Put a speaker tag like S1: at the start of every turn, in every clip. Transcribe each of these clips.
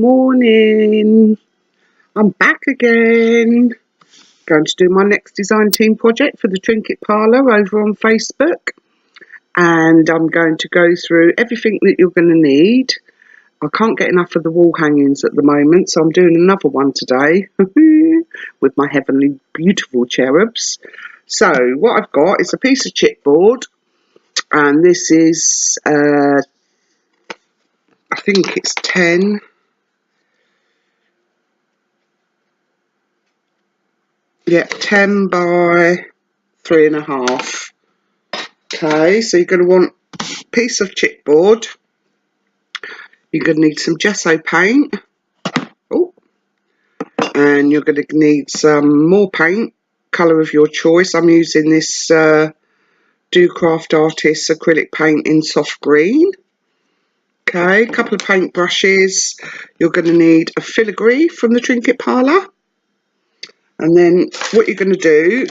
S1: Morning. I'm back again. Going to do my next design team project for the Trinket Parlour over on Facebook. And I'm going to go through everything that you're going to need. I can't get enough of the wall hangings at the moment, so I'm doing another one today with my heavenly beautiful cherubs. So what I've got is a piece of chipboard, and this is I think it's 10 by 3.5. Okay, so you're going to want a piece of chipboard. You're going to need some gesso paint. Oh, and you're going to need some more paint, colour of your choice. I'm using this Do Craft Artists acrylic paint in soft green. Okay, a couple of paint brushes. You're going to need a filigree from the Trinket Parlour. And then what you're going to do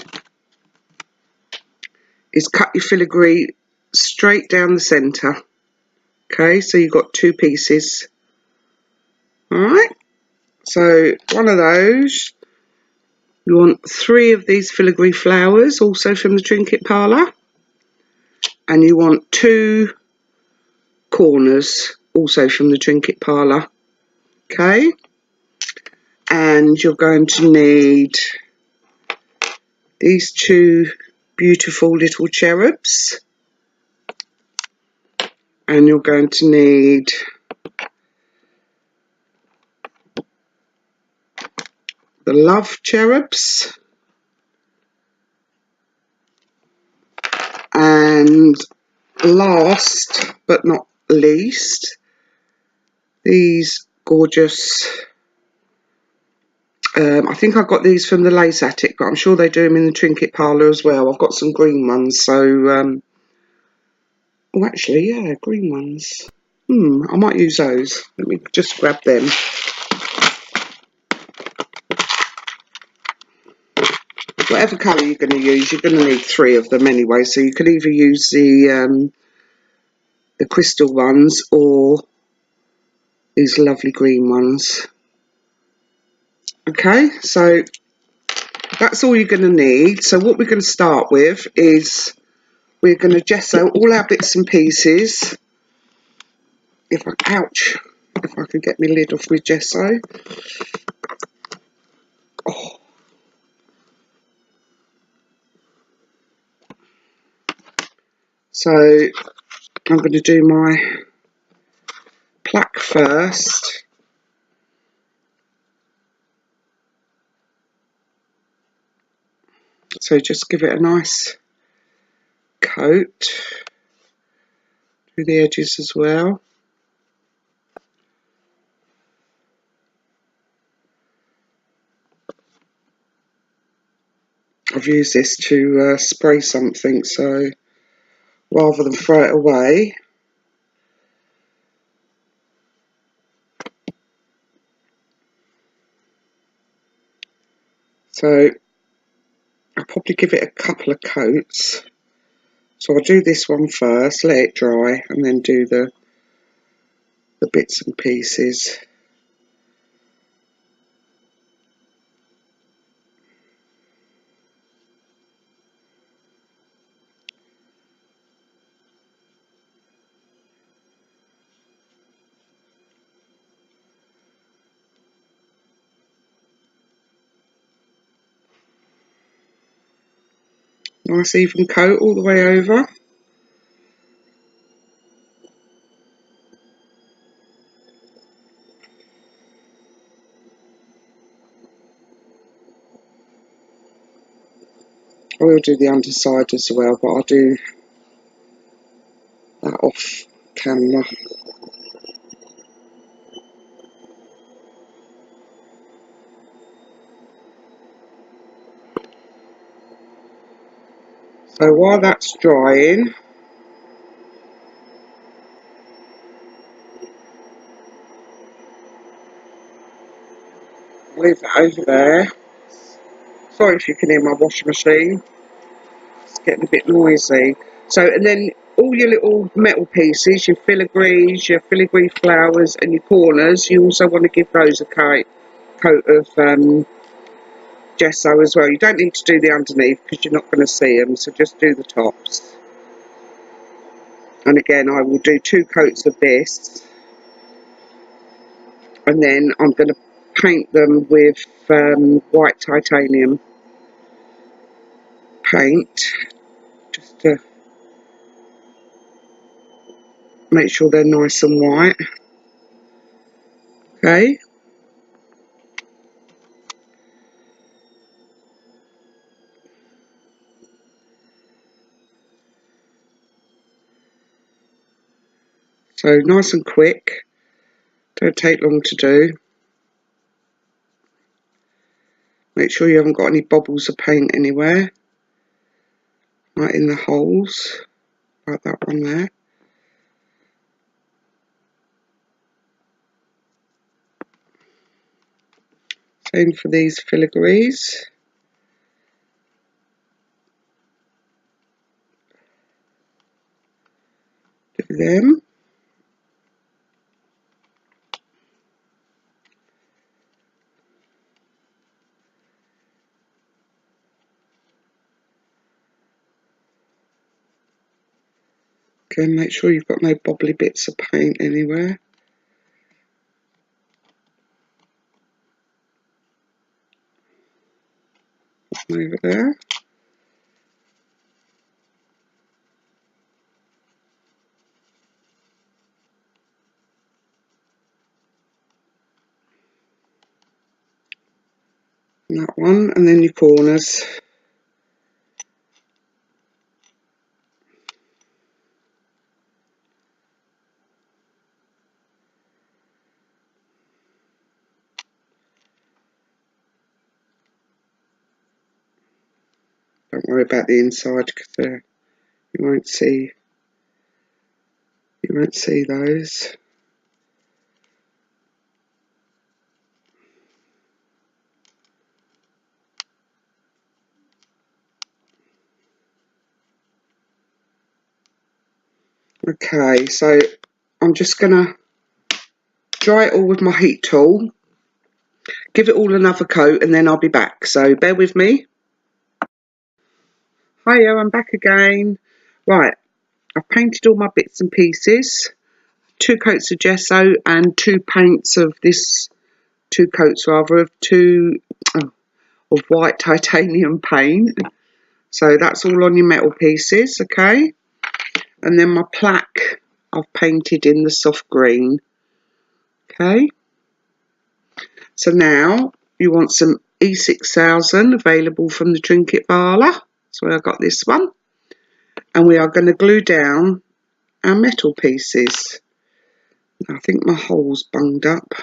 S1: is cut your filigree straight down the centre. Okay, so you've got two pieces. Alright, so one of those. You want 3 of these filigree flowers, also from the Trinket Parlour. And you want 2 corners, also from the Trinket Parlour. Okay, and you're going to need these 2 beautiful little cherubs. And you're going to need the love cherubs. And last but not least, these gorgeous, I think I got these from the Lace Attic, but I'm sure they do them in the Trinket Parlour as well. I've got some green ones, so, oh actually, yeah, green ones. I might use those. Let me just grab them. Whatever colour you're going to use, you're going to need 3 of them anyway, so you can either use the crystal ones or these lovely green ones. Okay, so that's all you're going to need. So what we're going to start with is we're going to gesso all our bits and pieces. If I can get my lid off with gesso. Oh. So I'm going to do my plaque first. So just give it a nice coat. Do the edges as well. I've used this to spray something, so rather than throw it away, so I'll probably give it a couple of coats. So I'll do this one first, let it dry, and then do the bits and pieces. Nice even coat all the way over. I will do the underside as well, but I'll do that off camera. So while that's drying, leave that over there. Sorry if you can hear my washing machine. It's getting a bit noisy. So, and then all your little metal pieces, your filigree flowers and your corners, you also want to give those a coat of gesso as well. You don't need to do the underneath because you're not going to see them, so just do the tops. And again, I will do 2 coats of this, and then I'm going to paint them with white titanium paint, just to make sure they're nice and white. Okay. So nice and quick, don't take long to do. Make sure you haven't got any bubbles of paint anywhere, right in the holes, like that one there. Same for these filigrees. Do them. Again, make sure you've got no bobbly bits of paint anywhere. Over there. And that one, and then your corners. Don't worry about the inside because you won't see those. Okay, so I'm just gonna dry it all with my heat tool, give it all another coat, and then I'll be back. So bear with me. Hiya, I'm back again. Right, I've painted all my bits and pieces. 2 coats of gesso and 2 paints of this, 2 coats rather of of white titanium paint. So that's all on your metal pieces, okay? And then my plaque I've painted in the soft green. Okay. So now you want some E6000 available from the Trinket Parlour. That's where I got this one. And we are going to glue down our metal pieces. I think my hole's bunged up.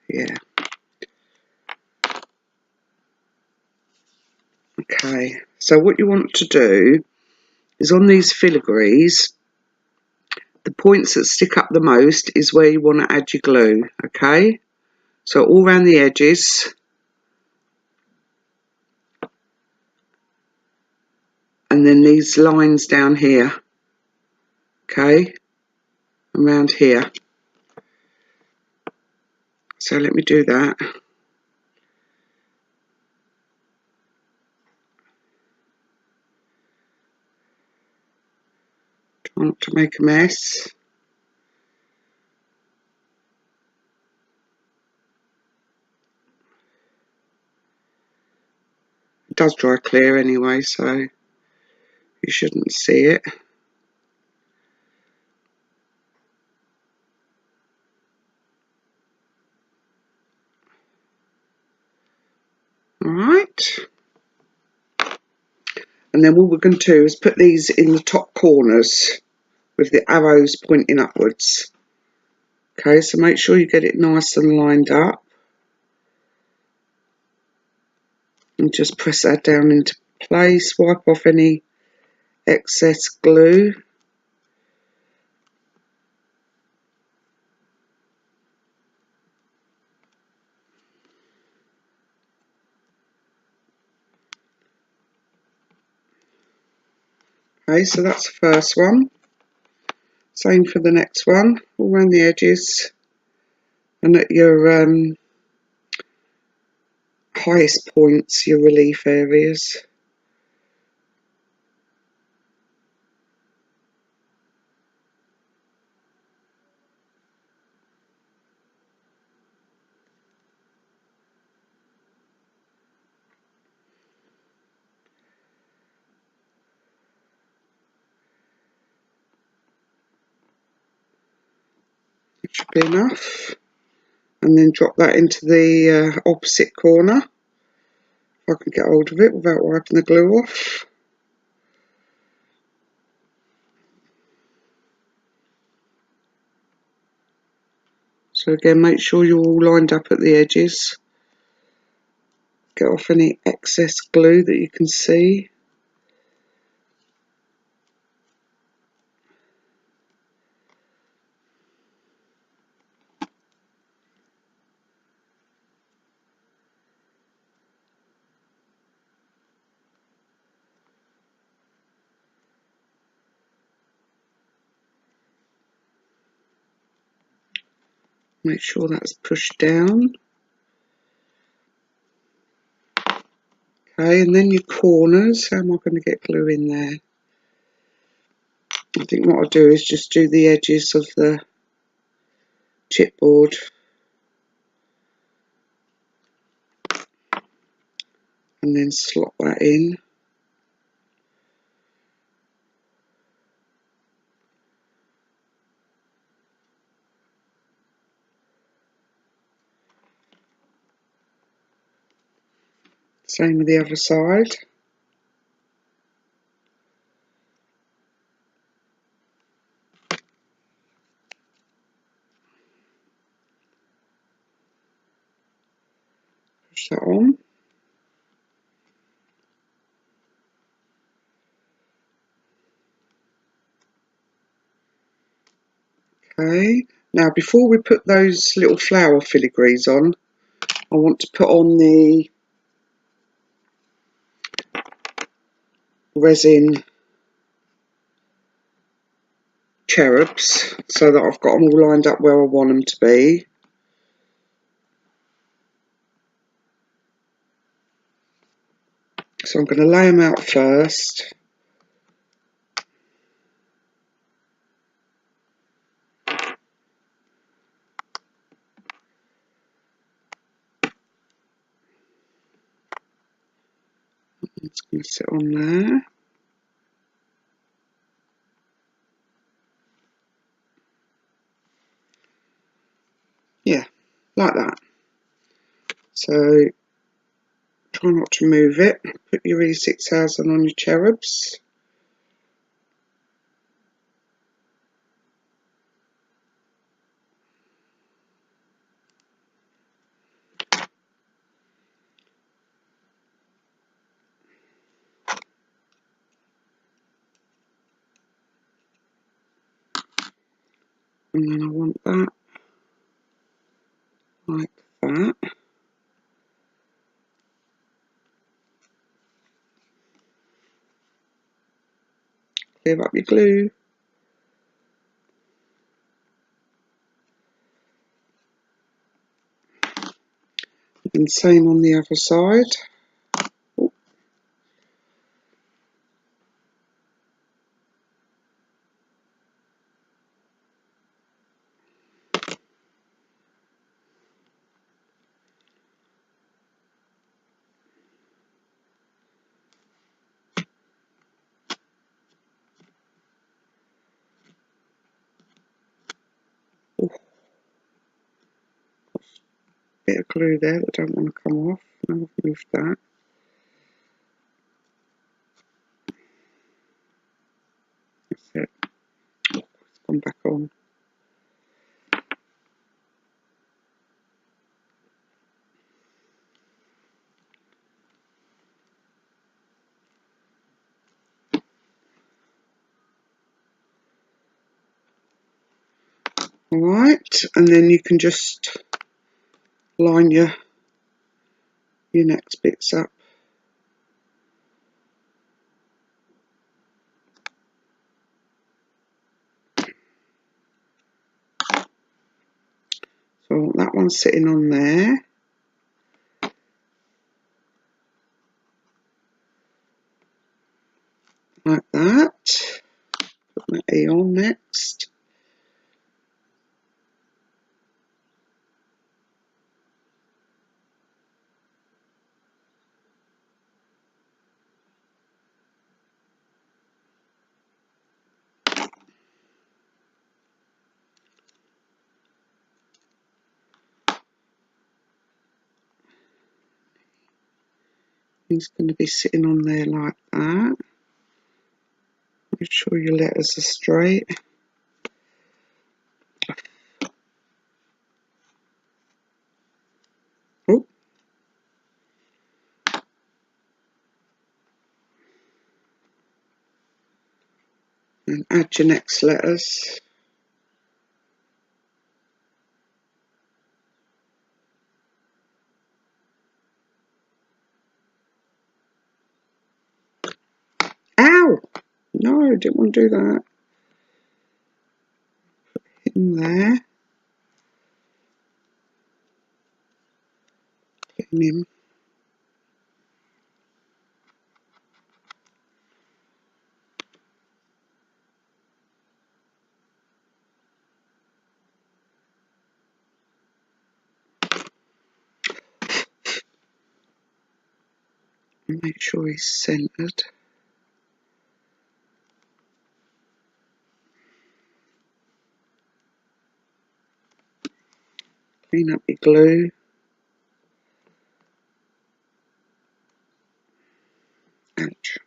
S1: Yeah. Okay. So what you want to do is on these filigrees, the points that stick up the most is where you want to add your glue. Okay. So all around the edges. And then these lines down here. Okay. Around here. So let me do that. Try not to make a mess. It does dry clear anyway, so you shouldn't see it. Alright. And then what we're going to do is put these in the top corners with the arrows pointing upwards. Okay, so make sure you get it nice and lined up. And just press that down into place. Wipe off any excess glue. Okay, so that's the first one. Same for the next one, all around the edges and at your highest points, your relief areas. It should be enough. And then drop that into the opposite corner. If I can get hold of it without wiping the glue off. So again, make sure you're all lined up at the edges. Get off any excess glue that you can see. Make sure that's pushed down. Okay, and then your corners. How am I going to get glue in there? I think what I'll do is just do the edges of the chipboard and then slot that in. Same with the other side. Push that on. Okay, now before we put those little flower filigrees on, I want to put on the resin cherubs so that I've got them all lined up where I want them to be. So I'm going to lay them out first. It's going to sit on there. Yeah, like that. So try not to move it. Put your E6000 on your cherubs. And then I want that like that. Clear up your glue. And same on the other side. Oh. Oh. Bit of glue there that I don't want to come off. Now I've moved that. That's it. Oh, it's gone back on. Alright, and then you can just line your next bits up. want that one sitting on there. Like that. Put my E on next. He's going to be sitting on there like that. Make sure your letters are straight. Oh. And add your next letters. Ow! No, I didn't want to do that. Put it in there. Put him in. And make sure he's centered. Clean up your glue. Ouch.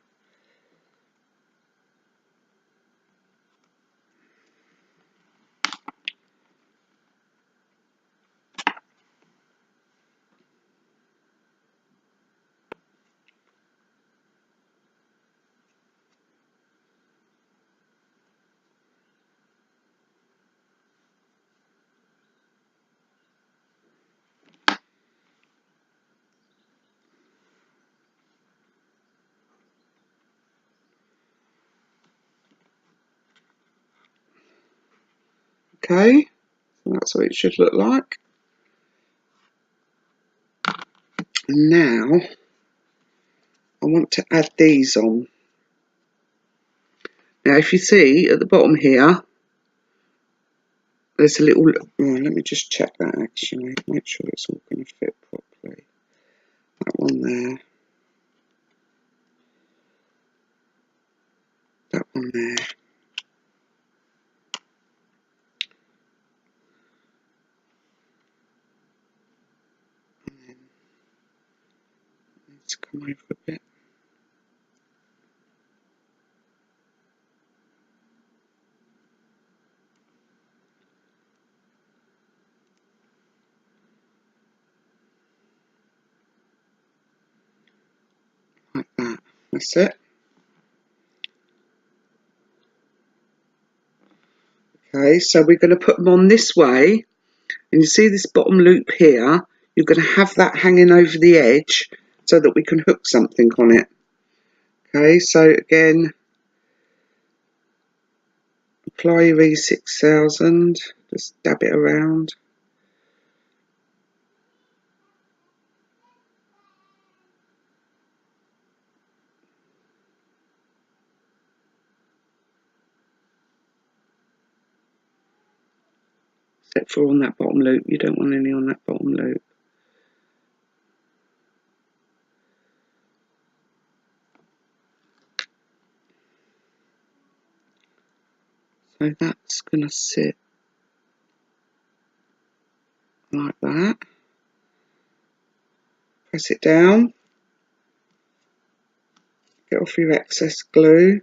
S1: Okay, so that's what it should look like. And now I want to add these on. Now if you see at the bottom here, there's a little, let me just check that actually, make sure it's all going to fit properly. That one there. That one there. And then let's come over a bit. Like that. That's it. Okay, so we're going to put them on this way. And you see this bottom loop here? You're going to have that hanging over the edge so that we can hook something on it. Okay, so again, apply your E6000, just dab it around. Except for on that bottom loop, you don't want any on that bottom loop. So that's going to sit like that. Press it down. Get off your excess glue.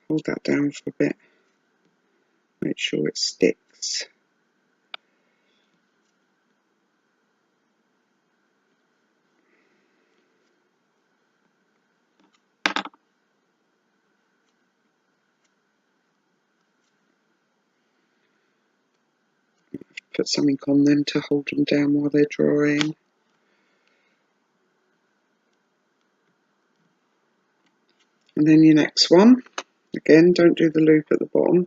S1: Hold that down for a bit. Make sure it sticks. Put something on them to hold them down while they're drying. And then your next one. Again, don't do the loop at the bottom.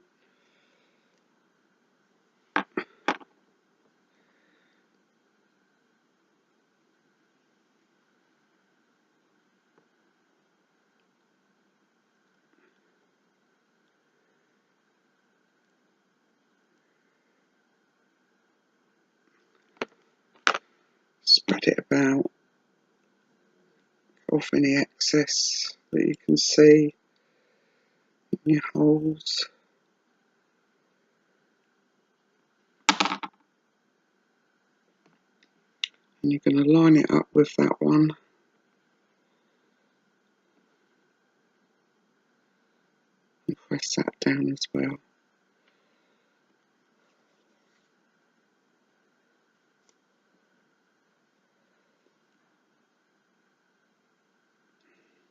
S1: Spread it about, off any excess that you can see in your holes. And you're going to line it up with that one. And press that down as well.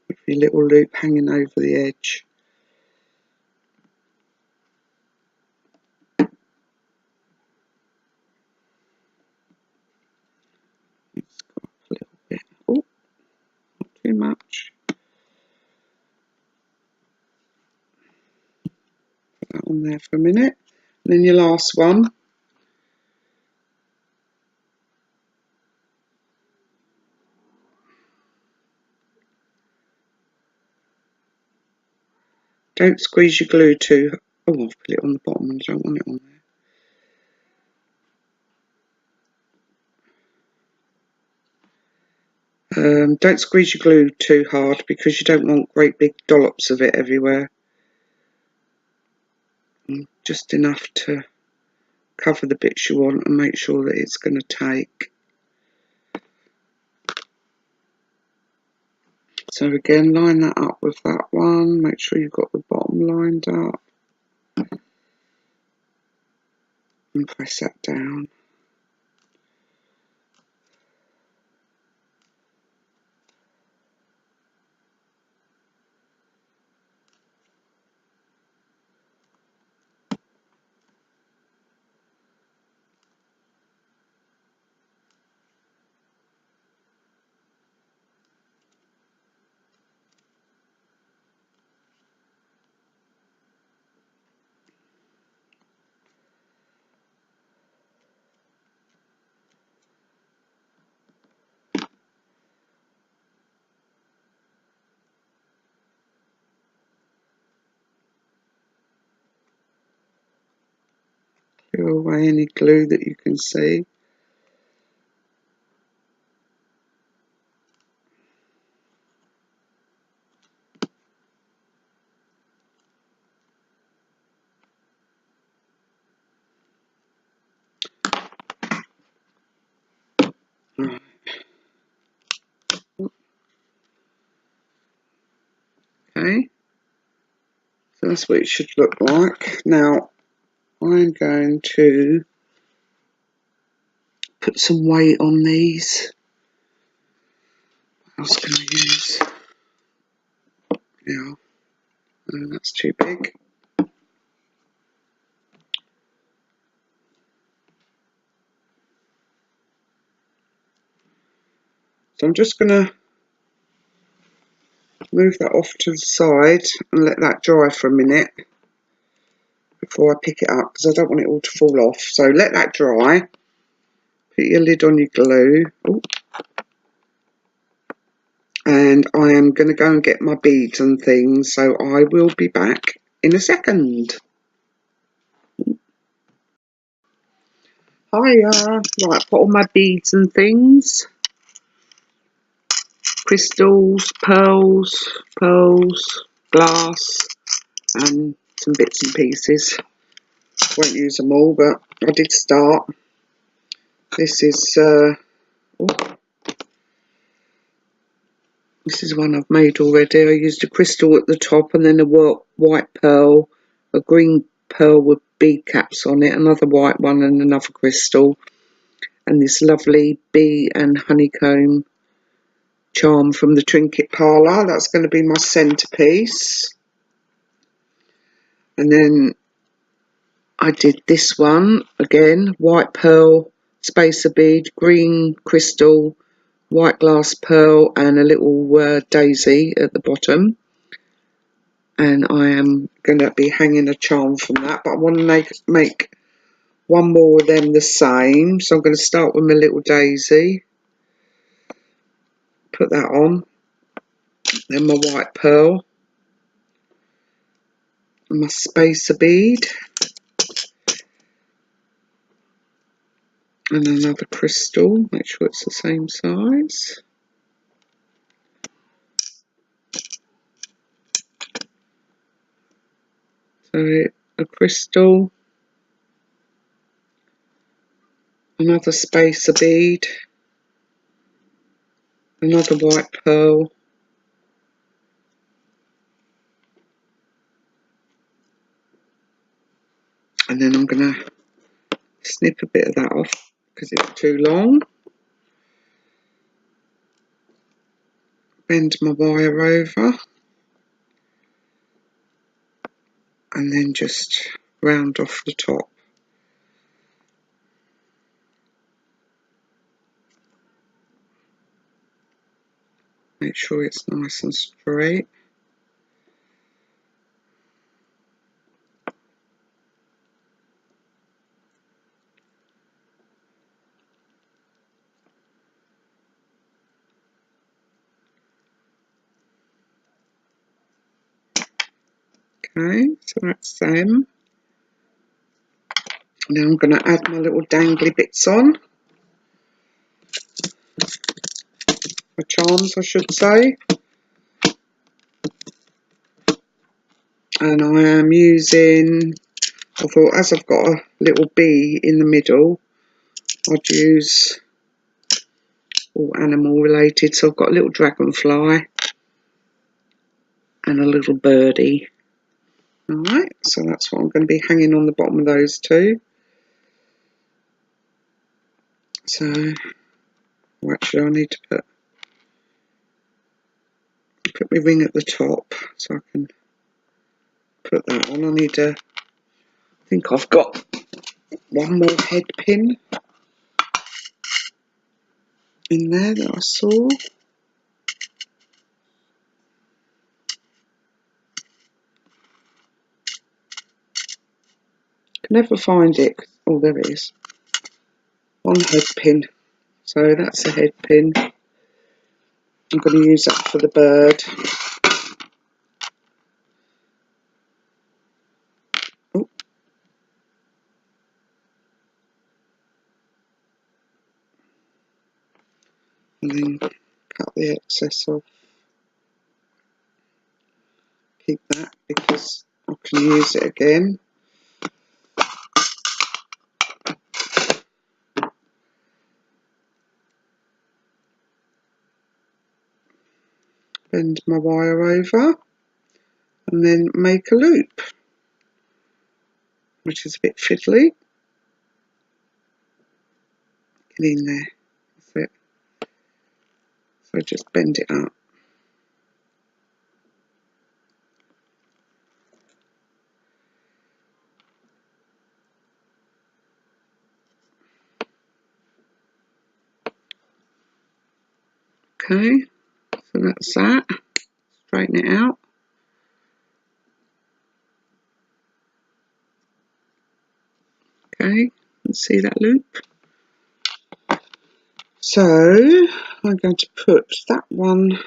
S1: With your little loop hanging over the edge. It's got a little bit. Oh, not too much. Put that on there for a minute. And then your last one. Don't squeeze your glue too. Oh, I've put it on the bottom and I don't want it on there. Don't squeeze your glue too hard because you don't want great big dollops of it everywhere. Just enough to cover the bits you want and make sure that it's going to take. So again, line that up with that one. Make sure you've got the bottom lined up. And press that down. Clear away any glue that you can see. Right. Okay, so that's what it should look like. Now I'm going to put some weight on these. What else can I use? Now, that's too big. So I'm just going to move that off to the side and let that dry for a minute before I pick it up because I don't want it all to fall off. So let that dry. Put your lid on your glue. Ooh. And I am going to go and get my beads and things, so I will be back in a second. Hiya. Right, put all my beads and things. Crystals, pearls, glass, and some bits and pieces. Won't use them all, but I did start. This is this is one I've made already. I used a crystal at the top and then a white pearl, a green pearl with bead caps on it, another white one and another crystal, and this lovely bee and honeycomb charm from the Trinket Parlour. That's going to be my centrepiece. And then I did this one again, white pearl, spacer bead, green crystal, white glass pearl and a little daisy at the bottom. and I am going to be hanging a charm from that, but I want to make one more of them the same. So I'm going to start with my little daisy, put that on, then my white pearl, and my spacer bead, and another crystal, make sure it's the same size. So a crystal, another spacer bead, another white pearl, and then I'm going to snip a bit of that off because it's too long. Bend my wire over and then just round off the top. Make sure it's nice and straight. Okay, so that's them. Now I'm going to add my little dangly bits on. My charms, I should say. And I am using, I thought as I've got a little bee in the middle, I'd use all animal related. So I've got a little dragonfly and a little birdie. Alright, so that's what I'm going to be hanging on the bottom of those two. So, well, actually I need to put my ring at the top so I can put that on. I think I've got one more head pin in there that I saw. Can never find it. Oh, there it is. One head pin. So that's a head pin. I'm going to use that for the bird. Oh. And then cut the excess off. Keep that because I can use it again. Bend my wire over and then make a loop, which is a bit fiddly. Get in there. That's it. So just bend it up. Okay, so that's that. Straighten it out. Okay, let's see that loop. So I'm going to put that one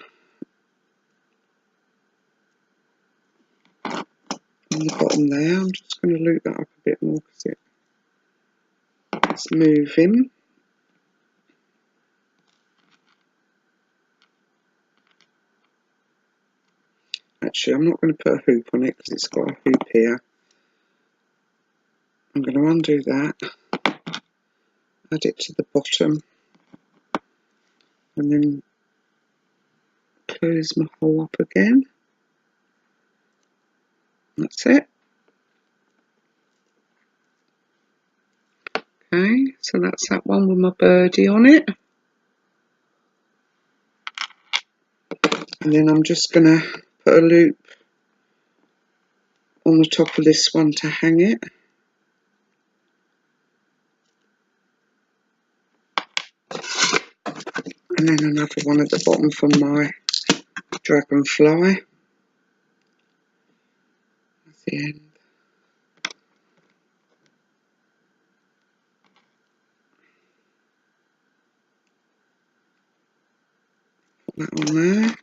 S1: on the bottom there. I'm just going to loop that up a bit more because it's moving. Actually, I'm not going to put a hoop on it because it's got a hoop here. I'm going to undo that, add it to the bottom, and then close my hole up again. That's it. Okay, so that's that one with my birdie on it. And then I'm just going to put a loop on the top of this one to hang it. And then another one at the bottom for my dragonfly. the end. Put that on there.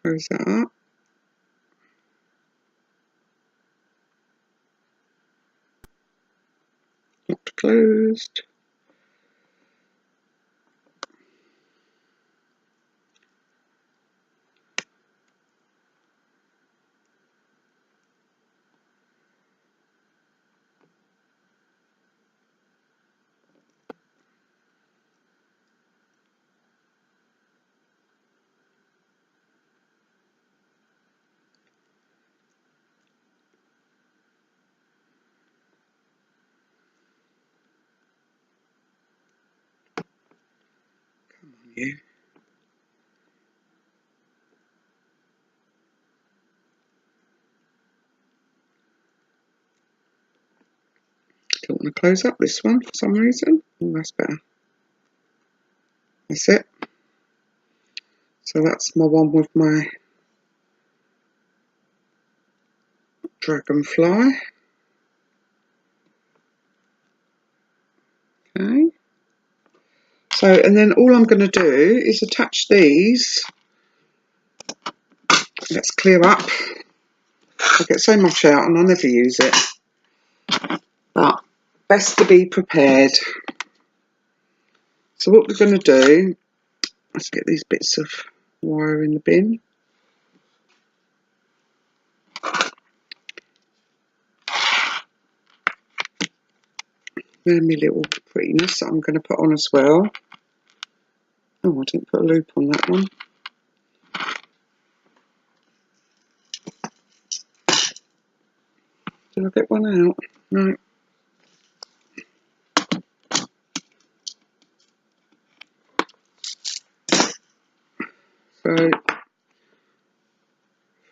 S1: Close that up. Not closed. Come on, you. Don't want to close up this one for some reason. Oh, that's better. That's it. So that's my one with my dragonfly. Okay. So, and then all I'm going to do is attach these. Let's clear up. I get so much out and I never use it. But best to be prepared. So what we're going to do, let's get these bits of wire in the bin. Then my little prettiness that I'm going to put on as well. Oh, I didn't put a loop on that one. Did I get one out? No. So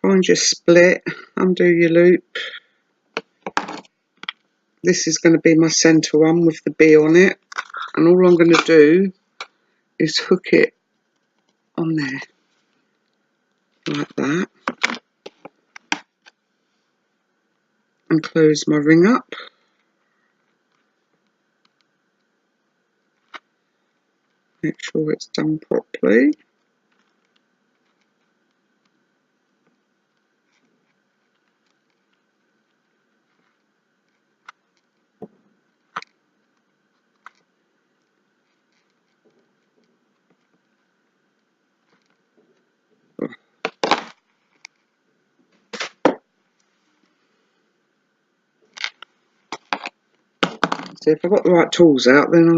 S1: find your split, undo your loop. This is going to be my centre one with the bee on it. And all I'm going to do is hook it on there. Like that. And close my ring up. Make sure it's done properly. See, if I got the right tools out, then I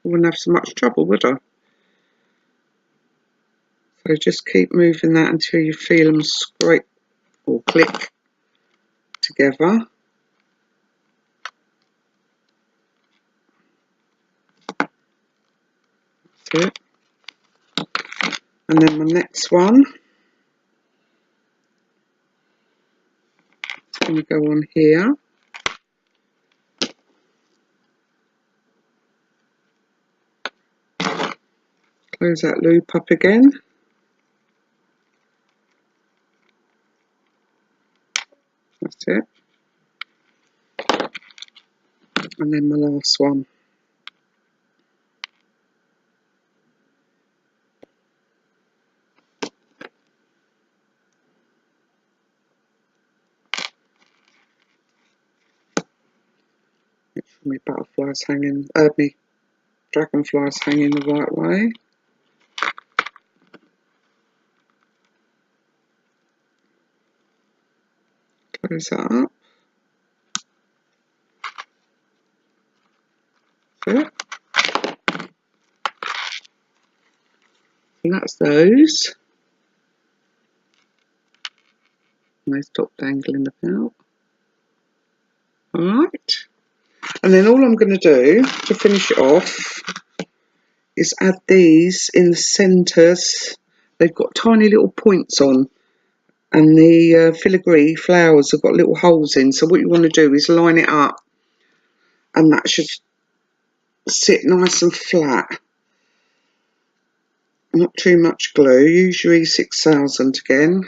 S1: wouldn't have so much trouble, would I? So just keep moving that until you feel them scrape or click together. That's it. And then my next one is going to go on here. Close that loop up again. That's it. And then my last one. Make sure my butterfly's hanging, my dragonfly's hanging the right way. Close that up. That's it. And that's those. And they stop dangling about. Alright. And then all I'm going to do to finish it off is add these in the centres. They've got tiny little points on. And the filigree flowers have got little holes in. So what you want to do is line it up. And that should sit nice and flat. Not too much glue, usually 6000 again.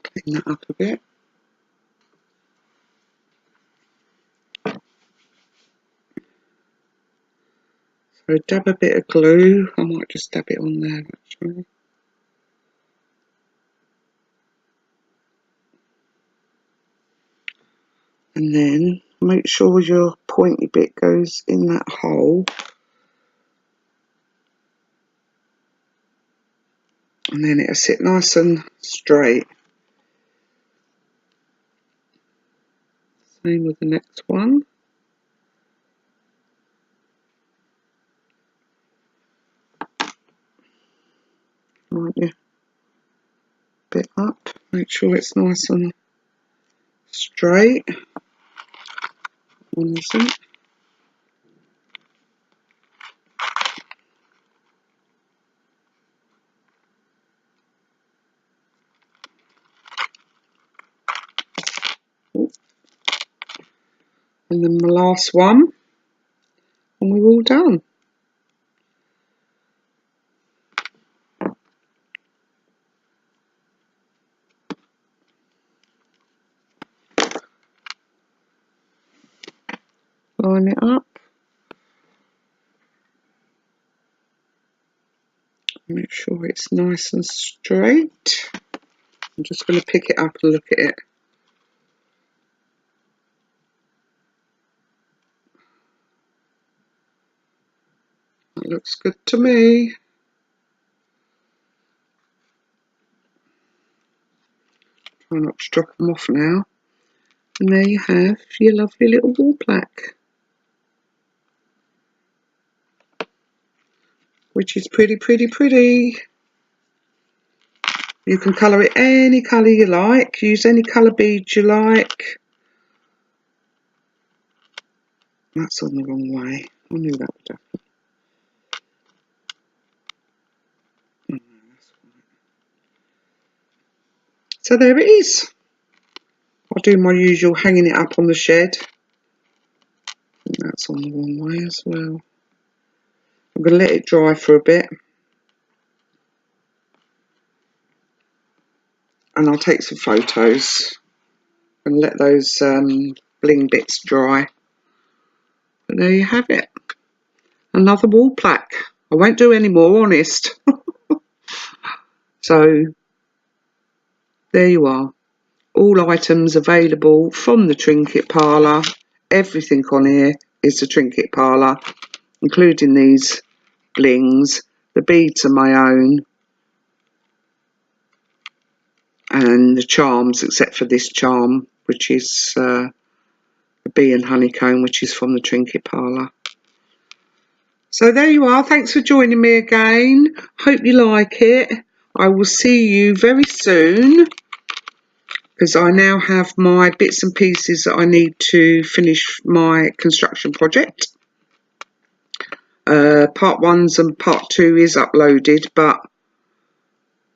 S1: Clean that up a bit. So dab a bit of glue. I might just dab it on there actually. And then make sure your pointy bit goes in that hole. And then it'll sit nice and straight. Same with the next one. Right, yeah. Bit up. Make sure it's nice and straight. One isn't. And then the last one, and we're all done. Line it up. Make sure it's nice and straight. I'm just going to pick it up and look at it. That looks good to me. Try not to drop them off now. And there you have your lovely little wall plaque, which is pretty, pretty, pretty. You can colour it any colour you like. Use any colour beads you like. That's on the wrong way. I knew that would happen. So there it is. I'll do my usual hanging it up on the shed. And that's on the wrong way as well. I'm going to let it dry for a bit. And I'll take some photos and let those bling bits dry. But there you have it. Another wall plaque. I won't do any more, honest. So there you are. All items available from the Trinket Parlour. Everything on here is the Trinket Parlour, including these blings. The beads are my own, and the charms, except for this charm, which is the bee and honeycomb, which is from the Trinket Parlour. So there you are. Thanks for joining me again. Hope you like it. I will see you very soon, because I now have my bits and pieces that I need to finish my construction project. Part 1 and part 2 is uploaded, but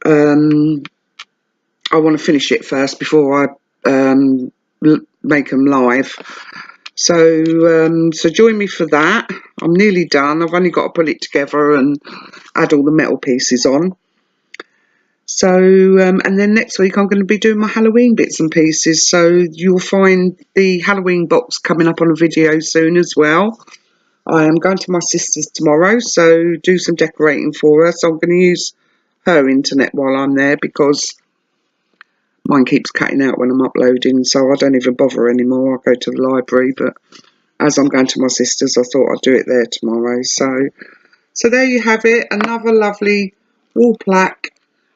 S1: I want to finish it first before I make them live. So join me for that. I'm nearly done. I've only got to put it together and add all the metal pieces on. So and then next week I'm going to be doing my Halloween bits and pieces. So you'll find the Halloween box coming up on a video soon as well. I am going to my sister's tomorrow, so do some decorating for her. So I'm going to use her internet while I'm there, because mine keeps cutting out when I'm uploading, so I don't even bother anymore. I go to the library, but as I'm going to my sister's, I thought I'd do it there tomorrow. So there you have it, another lovely wall plaque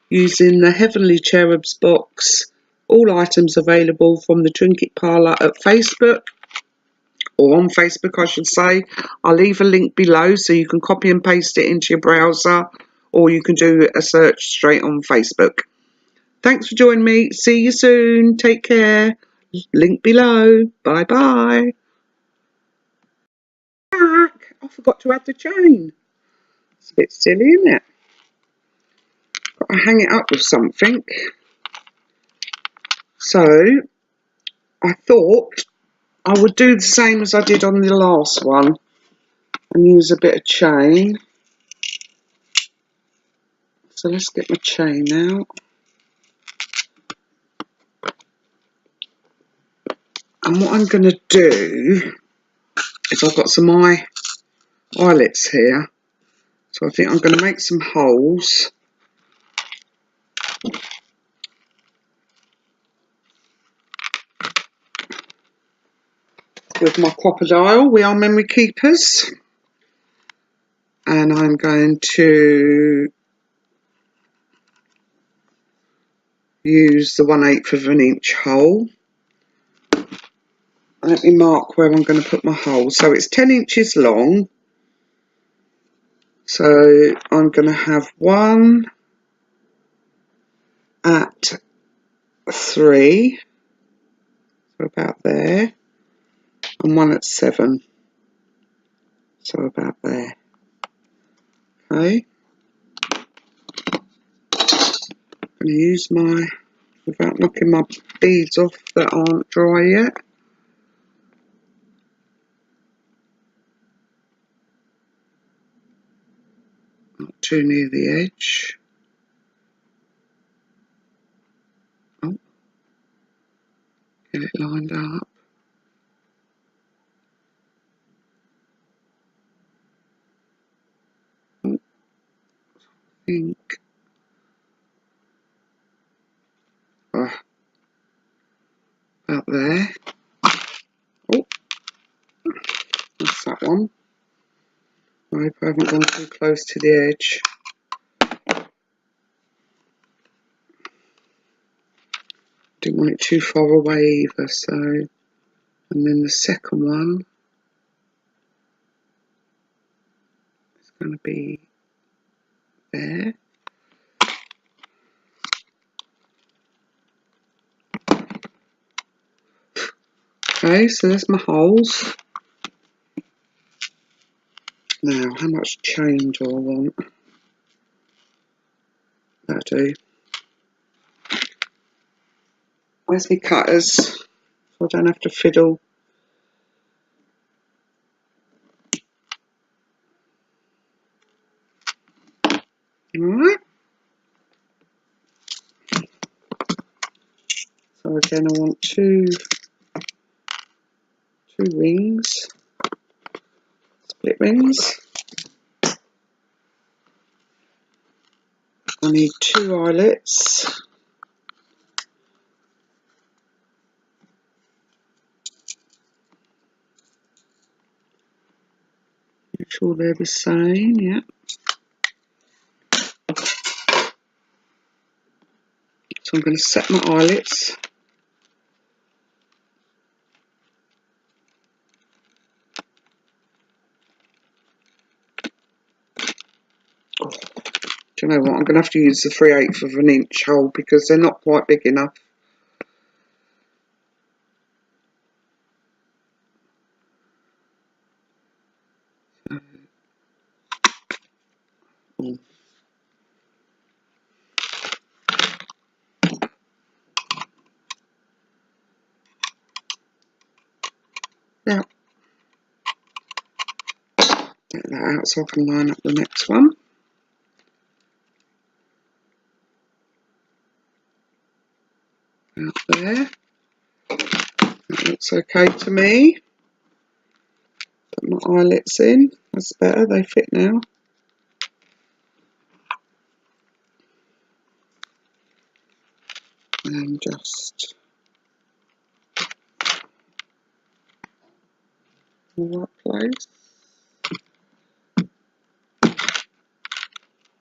S1: using the Heavenly Cherubs box. All items available from the Trinket Parlour at Facebook, or on Facebook I should say. I'll leave a link below so you can copy and paste it into your browser, or you can do a search straight on Facebook. Thanks for joining me. See you soon. Take care. Link below. Bye bye. I forgot to add the chain. It's a bit silly, isn't it? Got to hang it up with something. So I thought I would do the same as I did on the last one and use a bit of chain. So let's get my chain out. And what I'm going to do is I've got some eyelets here. So I think I'm going to make some holes. With my crocodile, we are memory keepers. And I'm going to use the 1/8 of an inch hole. Let me mark where I'm going to put my hole. So it's 10 inches long. So I'm going to have one at 3, so about there, and one at 7, so about there. Okay. I'm going to use my, without knocking my beads off that aren't dry yet. Not too near the edge. Oh, get it lined up. Oh, I think. About there. Oh, that's that one. I hope I haven't gone too close to the edge. Didn't want it too far away either, so. And then the second one is going to be there. Okay, so there's my holes. Now, how much chain do I want? That'll do. Where's my cutters? So I don't have to fiddle. Alright. So again, I want two rings, split rings. I need 2 eyelets. Make sure they're the same, yeah. So I'm going to set my eyelets. Oh, do you know what? I'm going to have to use the 3/8 of an inch hole because they're not quite big enough. Oh. Yeah. Get that out so I can line up the next one. Out there. That looks okay to me. Put my eyelets in. That's better, they fit now. And just all that place.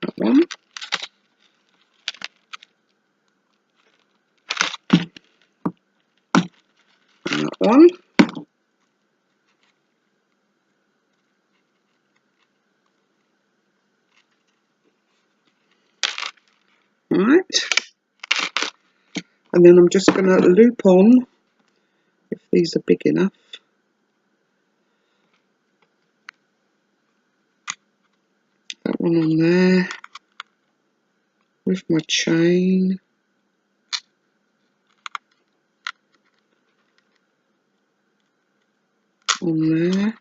S1: That one. And that one. Right. And then I'm just going to loop on, if these are big enough. That one on there. With my chain. On there.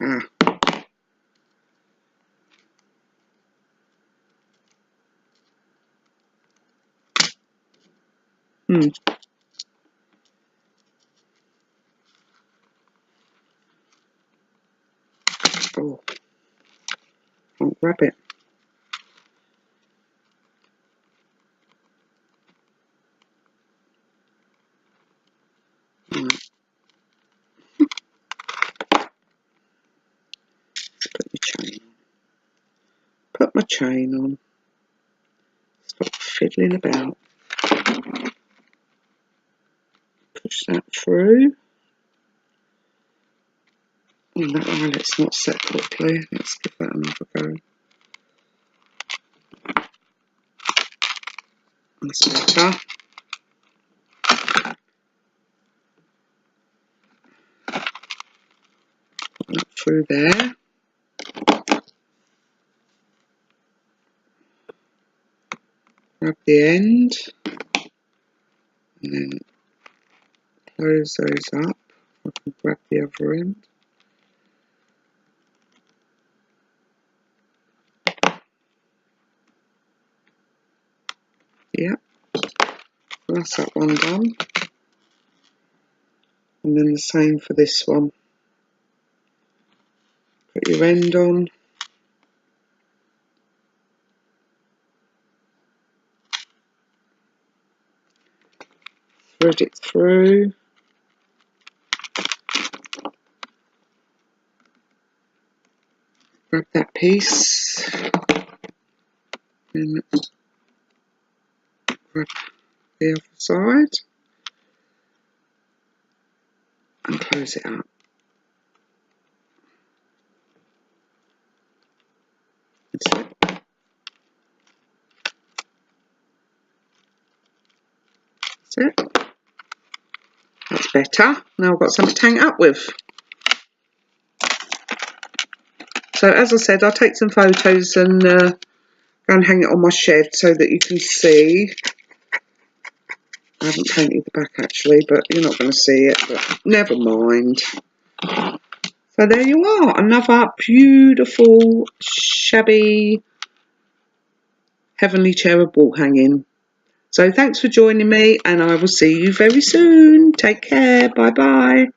S1: Ah. Oh, I'll grab it. Right. Put my chain on. Put my chain on. Stop fiddling about. Push that through. Oh, that eyelet's not set properly. Let's give that another go. That's better. Put that through there. Grab the end. And then close those up. I can grab the other end. Yep. That's that one done. And then the same for this one. Put your end on. Thread it through. Grab that piece. And grab the other side. And close it up. That's it. That's it. That's better. Now I've got something to hang it up with. So as I said, I'll take some photos and go and hang it on my shed so that you can see. I haven't painted the back actually, but you're not going to see it, but never mind. So there you are, another beautiful, shabby, heavenly cherub wall hanging. So thanks for joining me, and I will see you very soon. Take care. Bye bye.